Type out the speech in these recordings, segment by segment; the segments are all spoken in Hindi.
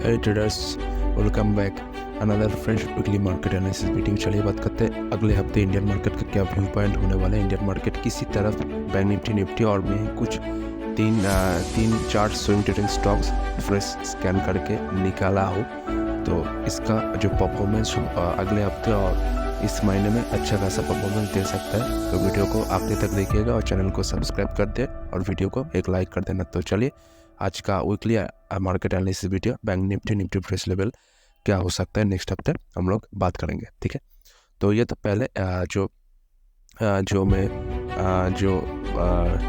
Hey traders, welcome back another fresh weekly market analysis video. चलिए बात करते हैं अगले हफ्ते इंडियन मार्केट का क्या व्यू पॉइंट होने वाला है। इंडियन मार्केट किसी तरफ बैंक निफ्टी और में कुछ तीन चार swing trading stocks fresh scan करके निकाला हो तो इसका जो परफॉर्मेंस अगले हफ्ते और इस महीने में अच्छा खासा परफॉर्मेंस दे सकता है। तो वीडियो को आखिर तक देखिएगा और चैनल को सब्सक्राइब कर दे और वीडियो को एक लाइक कर देना। तो चलिए आज का weekly market analysis video bank Nifty fresh level क्या हो सकता है नेक्स्ट हफ्ते हम लोग बात करेंगे, ठीक है। तो ये तो पहले जो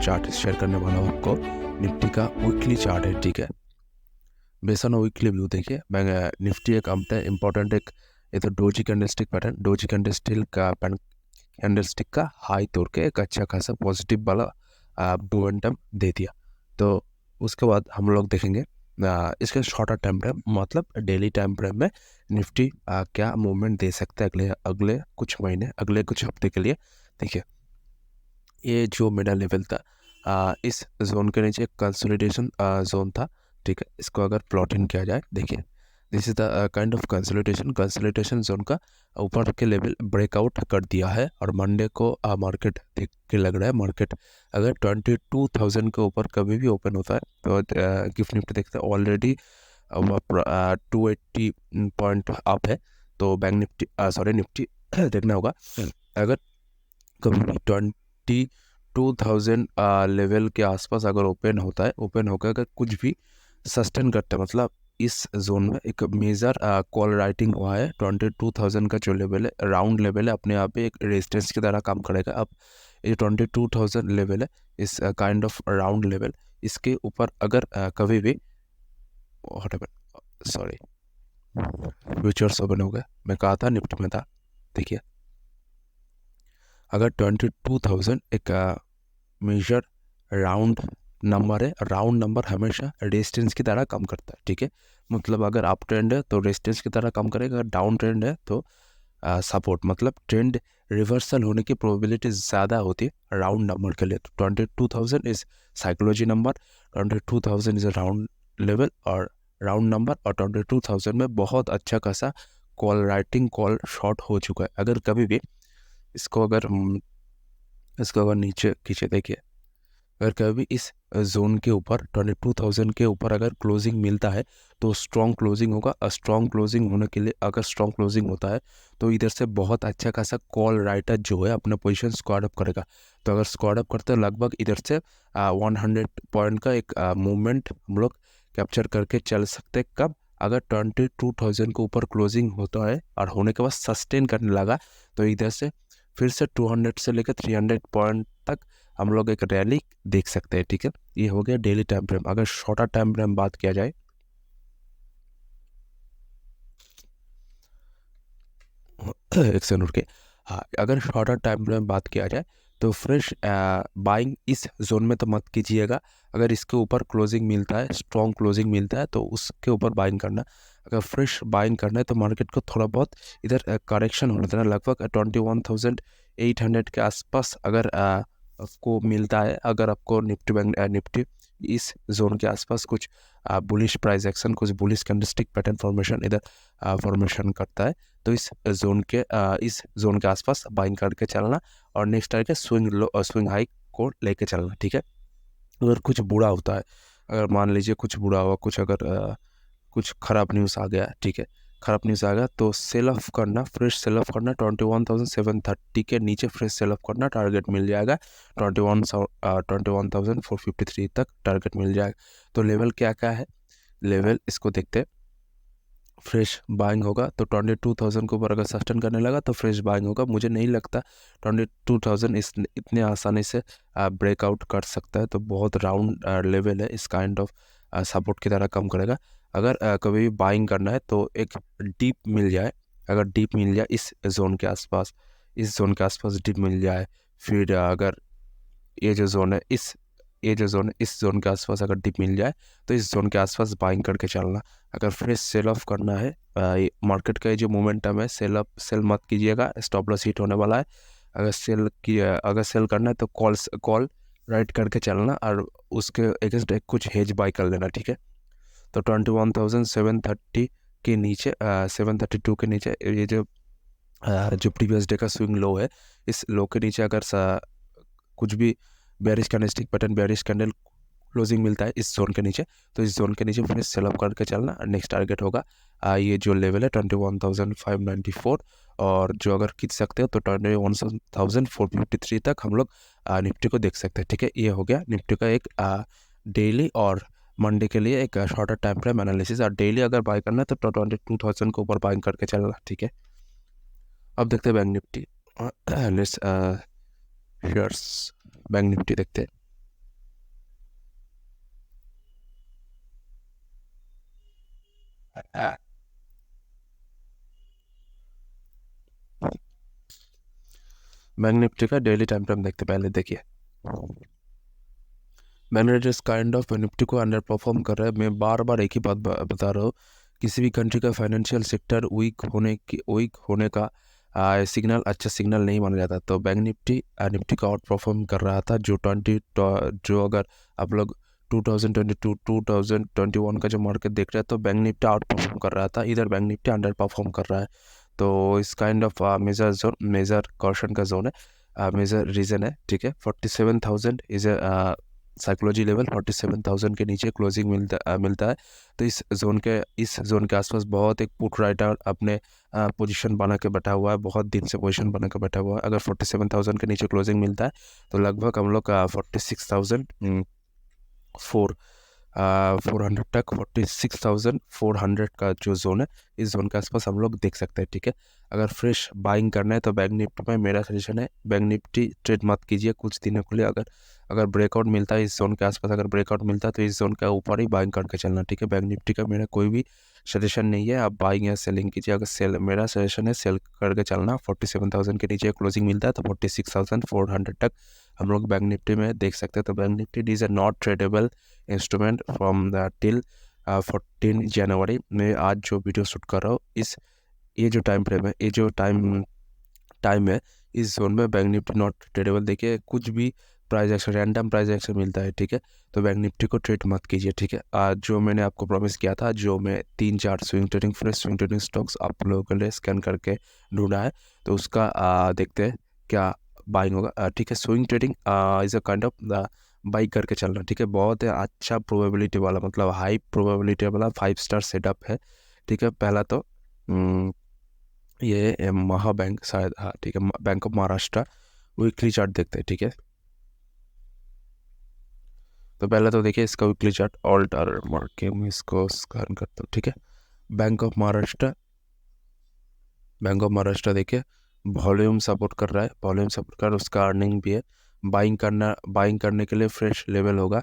चार्ट शेयर करने वाला हूँ आपको निफ्टी का वीकली चार्ट है, ठीक है। बेस्ड ऑन वीकली व्यू देखिए बैंक निफ्टी एक इम्पोर्टेंट एक ये तो doji candlestick pattern, doji candlestick का हाई तोड़ के एक अच्छा खासा पॉजिटिव वाला मोमेंटम दे दिया। तो उसके बाद हम लोग देखेंगे इसके शॉर्टर टाइम फ्रेम मतलब डेली टाइम फ्रेम में निफ्टी क्या मूवमेंट दे सकता है अगले कुछ महीने अगले कुछ हफ्ते के लिए। देखिए ये जो मेरा लेवल था इस जोन के नीचे कंसोलिडेशन जोन था, ठीक है। इसको अगर प्लॉट इन किया जाए देखिए this is the kind of consolidation zone का ऊपर के लेवल ब्रेकआउट कर दिया है। और मंडे को मार्केट देख के लग रहा है मार्केट अगर 22,000 के ऊपर कभी भी ओपन होता है तो गिफ्ट निफ्टी देखते हैं ऑलरेडी 280 पॉइंट अप है। तो बैंक निफ्टी निफ्टी देखना होगा अगर कभी भी 22,000 लेवल के आसपास अगर ओपन होता है, ओपन होकर अगर कुछ भी सस्टेन करता है मतलब इस जोन में एक मेजर कॉल राइटिंग हुआ है। 22,000 का जो लेवल है राउंड लेवल है, अपने आप पे एक रेजिस्टेंस की तरह काम करेगा। अब ये 22,000 लेवल है इस काइंड ऑफ राउंड लेवल, इसके ऊपर अगर कभी भी फ्यूचर्स ओपन हो गए, मैं कहा था निफ्टी में था, देखिए अगर 22,000 एक मेजर राउंड नंबर है, राउंड नंबर हमेशा रेजिस्टेंस की तरह काम करता है, ठीक है। मतलब अगर अप ट्रेंड है तो रेजिस्टेंस की तरह काम करेगा, अगर डाउन ट्रेंड है तो सपोर्ट मतलब ट्रेंड रिवर्सल होने की प्रोबेबिलिटी ज़्यादा होती है राउंड नंबर के लिए। तो 22,000 is psychology number, 22,000 is a round level और राउंड नंबर, और 22,000 में बहुत अच्छा खासा कॉल राइटिंग कॉल शॉर्ट हो चुका है। अगर कभी भी इसको अगर नीचे खींचे देखिए अगर कभी इस जोन के ऊपर 22,000 के ऊपर अगर क्लोजिंग मिलता है तो स्ट्रॉन्ग क्लोजिंग होगा। स्ट्रॉन्ग क्लोजिंग होने के लिए अगर स्ट्रॉन्ग क्लोजिंग होता है तो इधर से बहुत अच्छा खासा कॉल राइटर जो है अपना पोजीशन स्क्वाड अप करेगा। तो अगर स्क्वाड अप करते हैं लगभग इधर से 100 पॉइंट का एक मूवमेंट हम लोग कैप्चर करके चल सकते हैं। कब अगर 22,000 के ऊपर क्लोजिंग होता है और होने के बाद सस्टेन करने लगा तो इधर से फिर से 200 से लेकर 300 पॉइंट तक हम लोग एक रैली देख सकते हैं, ठीक है। ये हो गया डेली टाइम फ्रेम। अगर शॉर्टर टाइम फ्रेम बात किया जाए एक सेकंड रुके, हाँ अगर शॉर्टर टाइम फ्रेम बात किया जाए तो फ्रेश बाइंग इस जोन में तो मत कीजिएगा। अगर इसके ऊपर क्लोजिंग मिलता है, स्ट्रॉन्ग क्लोजिंग मिलता है तो उसके ऊपर बाइंग करना। अगर फ्रेश बाइंग करना है तो मार्केट को थोड़ा बहुत इधर करेक्शन होना था, लगभग 21,800 के आसपास अगर आपको मिलता है, अगर आपको निफ्टी इस जोन के आसपास कुछ बुलिश प्राइस एक्शन, कुछ बुलिश कैंडलस्टिक पैटर्न फॉर्मेशन इधर फॉर्मेशन करता है तो इस जोन के आसपास बाइंग करके चलना और नेक्स्ट टारगेट स्विंग हाई को लेके चलना, ठीक है। अगर कुछ बुरा होता है, अगर मान लीजिए कुछ बुरा हुआ, कुछ अगर कुछ खराब न्यूज़ आ गया, ठीक है, खराब न्यूज़ आ गया तो सेल ऑफ करना, फ्रेश सेल ऑफ करना। 21,730 के नीचे फ्रेश सेल ऑफ करना, टारगेट मिल जाएगा 21,453 तक टारगेट मिल जाएगा। तो लेवल क्या क्या है, लेवल इसको देखते हैं। फ्रेश बाइंग होगा तो 22,000 के ऊपर अगर सस्टेन करने लगा तो फ्रेश बाइंग होगा। मुझे नहीं लगता 22,000 इतने आसानी से ब्रेकआउट कर सकता है, तो बहुत राउंड लेवल है, इस काइंड ऑफ सपोर्ट की तरह कम करेगा। अगर कभी भी बाइंग करना है तो एक डीप मिल जाए, अगर डीप मिल जाए इस जोन के आसपास डीप मिल जाए, फिर अगर ये जो जोन है इस जोन के आसपास अगर डिप मिल जाए तो इस जोन के आसपास बाइंग करके चलना। अगर फ्रेश सेल ऑफ करना है, मार्केट का ये जो मोमेंटम है सेल मत कीजिएगा, स्टॉप लॉस हिट होने वाला है। अगर सेल करना है तो कॉल राइट करके चलना और उसके अगेंस्ट कुछ हेज बाई कर लेना, ठीक है। तो 21,730 के नीचे 732 के नीचे ये जो प्रीवियस डे का स्विंग लो है, इस लो के नीचे अगर कुछ भी bearish candlestick pattern, bearish candle closing मिलता है इस जोन के नीचे, तो इस जोन के नीचे फिर सेल अप करके चलना। नेक्स्ट टारगेट होगा ये जो लेवल है 21,594, और जो अगर खींच सकते हो तो 21,453 तक हम लोग निफ्टी को देख सकते हैं। ठीक है, ये हो गया निफ्टी का एक डेली और मंडे के लिए एक शॉर्टर टाइम फ्रेम एनालिसिस। और डेली अगर बाय करना है तो 22,000 के ऊपर बाइंग करके चलना। ठीक है, अब देखते हैं bank Nifty. Let's shares bank Nifty देखते हैं। बैंक निफ्टी का डेली टाइम फ्रेम देखते पहले देखिए। बैंक निफ्टी इस काइंड ऑफ निफ्टी को अंडर परफॉर्म कर रहा है। मैं बार बार एक ही बात बता रहा हूँ, किसी भी कंट्री का फाइनेंशियल सेक्टर वीक होने का सिग्नल अच्छा सिग्नल नहीं माना जाता। तो बैंक निफ्टी का आउट परफॉर्म कर रहा था। जो अगर आप लोग 2022 2021 का जो मार्केट देख रहे हैं, तो बैंक निफ्टी आउट परफॉर्म कर रहा था, इधर बैंक निफ्टी अंडर परफॉर्म कर रहा है। तो इस काइंड ऑफ मेजर कॉशन का जोन है, मेजर रीजन है। ठीक है, 47,000 इज साइकोलॉजी लेवल 47,000 के नीचे क्लोजिंग मिलता है। तो इस जोन के आसपास बहुत एक पुट राइटर अपने पोजीशन बना के बैठा हुआ है, बहुत दिन से पोजीशन बना के बैठा हुआ है। अगर 47,000 के नीचे क्लोजिंग मिलता है तो लगभग हम लोग का 4,600 तक 46,400 का जो जोन है, इस जोन के आसपास हम लोग देख सकते हैं। ठीक है, अगर फ्रेश बाइंग करना है तो बैंक निफ्टी में मेरा सजेशन है बैंक निफ्टी ट्रेड मत कीजिए कुछ दिनों के लिए। अगर ब्रेकआउट मिलता है इस जोन के आसपास, अगर ब्रेकआउट मिलता है तो इस जोन के ऊपर ही बाइंग करके चलना। ठीक है, बैंक निफ्टी का मेरा कोई भी सजेशन नहीं है आप बाइंग या सेलिंग कीजिए। अगर मेरा सजेशन है सेल करके चलना। 47,000 के नीचे क्लोजिंग मिलता है तो 46,400 तक हम लोग बैंक निफ्टी में देख सकते हैं। तो bank Nifty is a not tradable instrument from the till 14 जनवरी में आज जो वीडियो शूट कर रहा हूँ, ये जो टाइम फ्रेम है, ये जो टाइम है, इस जोन में बैंक निफ्टी नॉट ट्रेडेबल। देखिए कुछ भी price action, random price action मिलता है। ठीक है, तो बैंक निफ्टी को ट्रेड मत कीजिए। ठीक है, आज जो मैंने आपको प्रॉमिस किया था, जो मैं 3-4 फ्रेश स्विंग ट्रेडिंग स्टॉक्स आप लोगों के लिए स्कैन करके ढूंढा है, तो उसका देखते हैं क्या बाइंग होगा। ठीक है, swing trading is a kind of by करके चलना। ठीक है, बहुत अच्छा प्रोबेबिलिटी वाला, मतलब हाई प्रोबेबिलिटी वाला 5 स्टार सेटअप है। ठीक है, पहला तो ये महाबैंक शायद, हाँ ठीक है, bank of Maharashtra weekly chart देखते हैं। ठीक है, तो पहले तो देखिए इसका वीकली चार्ट ऑल्ट और मार्के में इसको स्कैन करता हूँ। ठीक है, बैंक ऑफ महाराष्ट्र देखिए वॉल्यूम सपोर्ट कर रहा है, वॉल्यूम सपोर्ट कर, उसका अर्निंग भी है। बाइंग करने के लिए फ्रेश लेवल होगा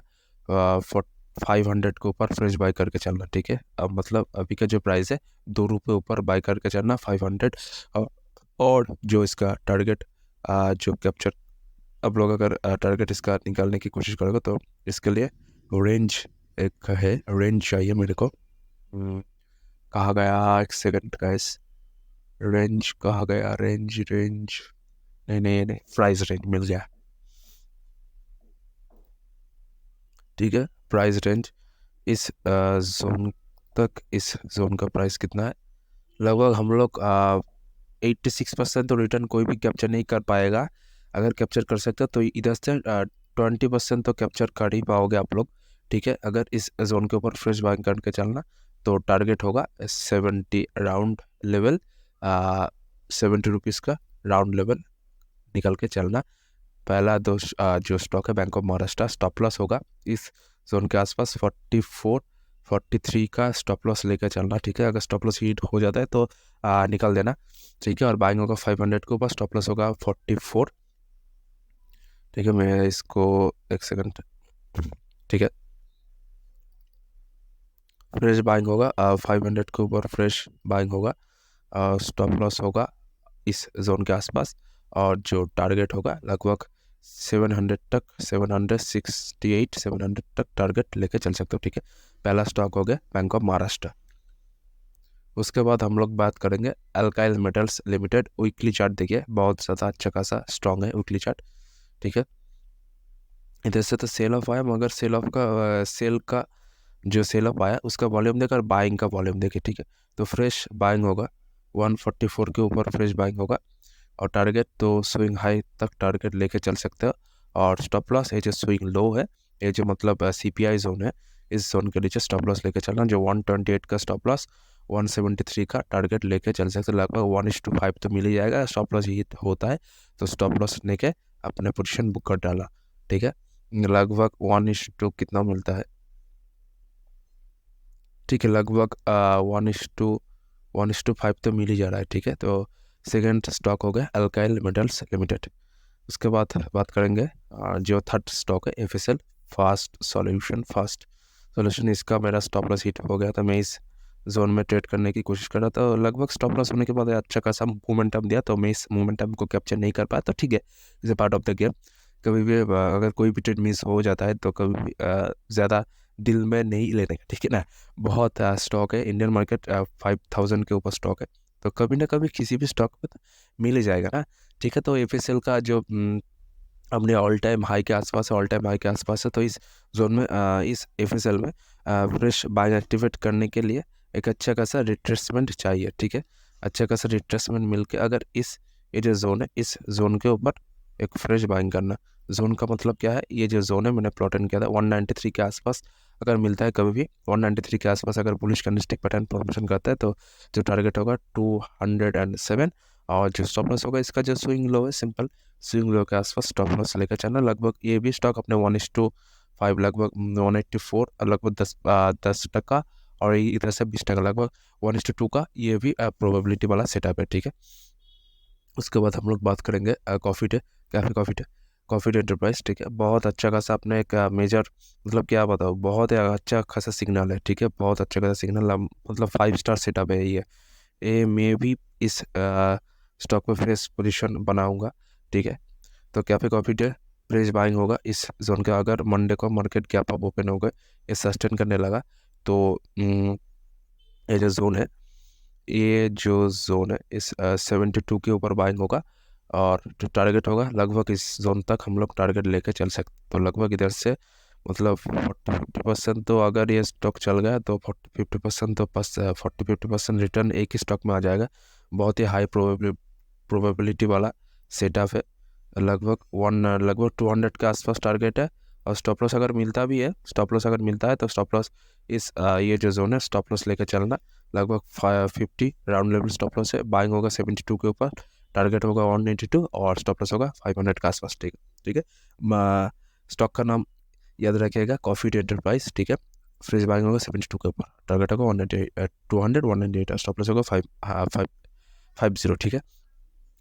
500 के ऊपर फ्रेश बाई करके चलना। ठीक है, अब मतलब अभी का जो प्राइस है ₹2 ऊपर बाई करके चलना 500। और जो इसका टारगेट जो कैप्चर, अब लोग अगर टारगेट इसका निकालने की कोशिश करोगे तो इसके लिए रेंज एक है, रेंज चाहिए मेरे को। कहा गया, एक सेकंड गाइस, रेंज कहा गया, रेंज नहीं, प्राइस रेंज मिल गया। ठीक है, प्राइस रेंज इस जोन तक, इस जोन का प्राइस कितना है, लगभग हम लोग 86% तो रिटर्न कोई भी कैप्चर नहीं कर पाएगा। अगर कैप्चर कर सकते हो तो इधर से 20% तो कैप्चर कर ही पाओगे आप लोग। ठीक है, अगर इस जोन के ऊपर फ्रेश बाइंग करके चलना तो टारगेट होगा 70 राउंड लेवल, ₹70 का राउंड लेवल निकल के चलना। पहला जो स्टॉक है bank of Maharashtra, stop loss होगा इस जोन के आसपास 43 का स्टॉप लॉस लेकर चलना। ठीक है, अगर स्टॉप लॉस हिट हो जाता है तो निकल देना। ठीक है, और बाइंग होगा 500 के ऊपर, स्टॉप लॉस होगा 44। ठीक है, मैं इसको एक सेकंड, ठीक है, फ्रेश बाइंग होगा 500 के ऊपर, फ्रेश बाइंग होगा, स्टॉप लॉस होगा इस जोन के आसपास, और जो टारगेट होगा लगभग 700 तक, 700 तक टारगेट लेके चल सकते हो। ठीक है, पहला स्टॉक हो गया बैंक ऑफ महाराष्ट्र। उसके बाद हम लोग बात करेंगे alkyl metals limited. Weekly chart देखिए बहुत ज़्यादा अच्छा खासा स्ट्रॉन्ग है वीकली चार्ट। ठीक है, इधर से तो सेल ऑफ आया, मगर सेल का जो सेल ऑफ आया उसका वॉल्यूम देकर बाइंग का वॉल्यूम देखे, ठीक है। तो फ्रेश बाइंग होगा 144 के ऊपर फ्रेश बाइंग होगा, और टारगेट तो स्विंग हाई तक टारगेट लेके चल सकते हो। और स्टॉप लॉस ये जो स्विंग लो है, ये जो मतलब CPI जोन है, इस जोन के नीचे स्टॉप लॉस लेके चलना। जो 128 का स्टॉप लॉस 173 का टारगेट लेके चल सकते, लगभग 1:5 तो मिल ही जाएगा। स्टॉप लॉस ये होता है, तो स्टॉप लॉस लेके अपने पोजीशन बुक कर डाला, ठीक है। लगभग 1:, कितना मिलता है, ठीक है, लगभग 1:5 तो मिल ही जा रहा है, ठीक है। तो सेकेंड स्टॉक हो गया अल्काइल मेटल्स लिमिटेड। उसके बाद बात करेंगे जो थर्ड स्टॉक है FSL फास्ट सॉल्यूशन। इसका मेरा स्टॉप लॉस हिट हो गया था, मैं इस जोन में ट्रेड करने की कोशिश कर रहा था। लगभग स्टॉप लॉस होने के बाद अच्छा खासा मोमेंटम दिया, तो मैं इस मोमेंटम को कैप्चर नहीं कर पाया, तो ठीक है, is a part of the game. कभी भी अगर कोई भी ट्रेड मिस हो जाता है तो कभी भी ज़्यादा दिल में नहीं लेने का, ठीक है ना। बहुत स्टॉक है, इंडियन मार्केट 5000 के ऊपर स्टॉक है, तो कभी ना कभी किसी भी स्टॉक में तो मिल ही जाएगा ना, ठीक है। तो FSL का जो अपने ऑल टाइम हाई के आसपास है, ऑल टाइम हाई के आसपास है, तो इस जोन में इस FSL में फ्रेश बाइंग एक्टिवेट करने के लिए एक अच्छा खासा रिट्रेसमेंट चाहिए, ठीक है। अच्छा खासा रिट्रेसमेंट मिलके अगर ये जो जोन है, इस जोन के ऊपर एक फ्रेश बाइंग करना। जोन का मतलब क्या है, ये जो जोन है मैंने प्लॉट इन किया था 193 के आसपास अगर मिलता है कभी भी, 193 के आसपास अगर बुलिश कैंडलस्टिक पैटर्न फॉर्मेशन करता है, तो जो टारगेट होगा 207, और जो स्टॉप लॉस होगा इसका जो स्विंग लो है, सिंपल स्विंग लो के आसपास स्टॉप लॉस लेकर चलना। लगभग ये भी स्टॉक अपने 1:5, लगभग 184, लगभग 10%, और इधर से 20%, लगभग 1:2 का ये भी प्रोबेबिलिटी वाला सेटअप है, ठीक है। उसके बाद हम लोग बात करेंगे कॉफ़ी डे एंटरप्राइज, ठीक है। बहुत अच्छा खासा अपने एक मेजर, मतलब क्या बताओ, बहुत ही अच्छा खासा सिग्नल है, ठीक है। बहुत अच्छा खासा सिग्नल, मतलब 5 स्टार सेटअप है ये मैं भी इस स्टॉक में फ्रेश पोजीशन बनाऊंगा, ठीक है। तो cafe coffee day fresh buying होगा इस जोन का। अगर मंडे को मार्केट गैप अप ओपन हो गए, ये सस्टेन करने लगा, तो ये जो जोन है इस 72 के ऊपर बाइंग होगा, और जो टारगेट होगा लगभग इस जोन तक हम लोग टारगेट लेके चल सकते। तो लगभग इधर से मतलब 40-50% तो अगर ये स्टॉक चल गया तो 40-50% तो 40-50% रिटर्न एक ही स्टॉक में आ जाएगा। बहुत ही हाई प्रोबेबिलिटी वाला सेटअप है। लगभग 200 के आसपास टारगेट है, और स्टॉप लॉस अगर मिलता भी है, तो स्टॉप लॉस ये जो जोन है स्टॉप लॉस लेके चलना। लगभग 50 राउंड लेवल स्टॉप लॉस है, बाइंग होगा 72 के ऊपर, टारगेट होगा 182, और स्टॉप लॉस होगा 500 के आसपास, ठीक है। स्टॉक का नाम याद रखिएगा, कॉफ़ी डे एंटरप्राइज, ठीक है। फ्रेश बाइंग होगा 72 के ऊपर, टारगेट होगा 198, स्टॉप लॉस होगा 550, ठीक है।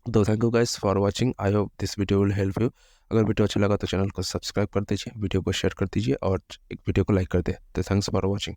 तो thank you guys for watching, I hope this video will help you. अगर वीडियो अच्छा लगा तो चैनल को सब्सक्राइब कर दीजिए, वीडियो को शेयर कर दीजिए, और एक वीडियो को लाइक कर दे। तो थैंक्स फॉर वाचिंग।